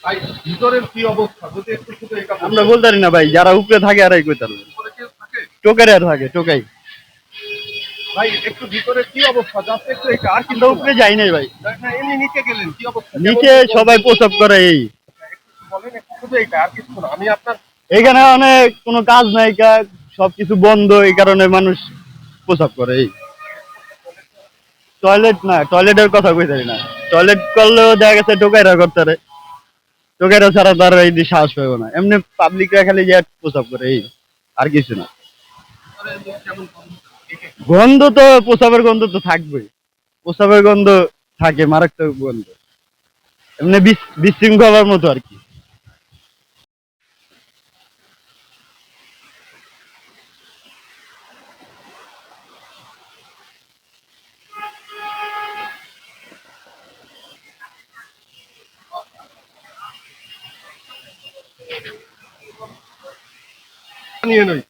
ভাই ভিতরের কি অবস্থা যদি একটু শুধু এটা আমরা বলতে পারি না ভাই, যারা উপরে থাকে আরাই কইতে পারবে। উপরে কেউ থাকে? টোকারে আর থাকে, টোকাই। ভাই একটু ভিতরে কি অবস্থা জাস্ট একটু এটা আর আমরা কিছু না। উপরে যাই নাই ভাই। না এমনি নিচে গেলেন কি অবস্থা কেমন নিচে কি সবাই গন্ধ? প্রসাব করে এই। একটু বলেন একটু শুধু এটা আর কিছু না আমি আপনার এখানে অনেক কোনো কাজ নাই, সবকিছু বন্ধ, এই কারণে মানুষ প্রসাব করে এই। টয়লেট না, টয়লেটের কথা কইতে পারি না। টয়লেট করলেও দেখা গেছে টোকাইরা করতে পারে, টোকাইরা ছাড়া তার এই যে সাহস পাইব না। এমনি পাবলিকরা খালি যে প্রসাব করে এই, আর কিছু না। ভিতরে কেমন গন্ধ? গন্ধ তো প্রসাবের গন্ধ তো থাকবেই, প্রসাবের গন্ধ থাকে, মারাত্মক গন্ধ। এমনি বিশৃঙ্খলার মতো আর কি। নিয়ে নই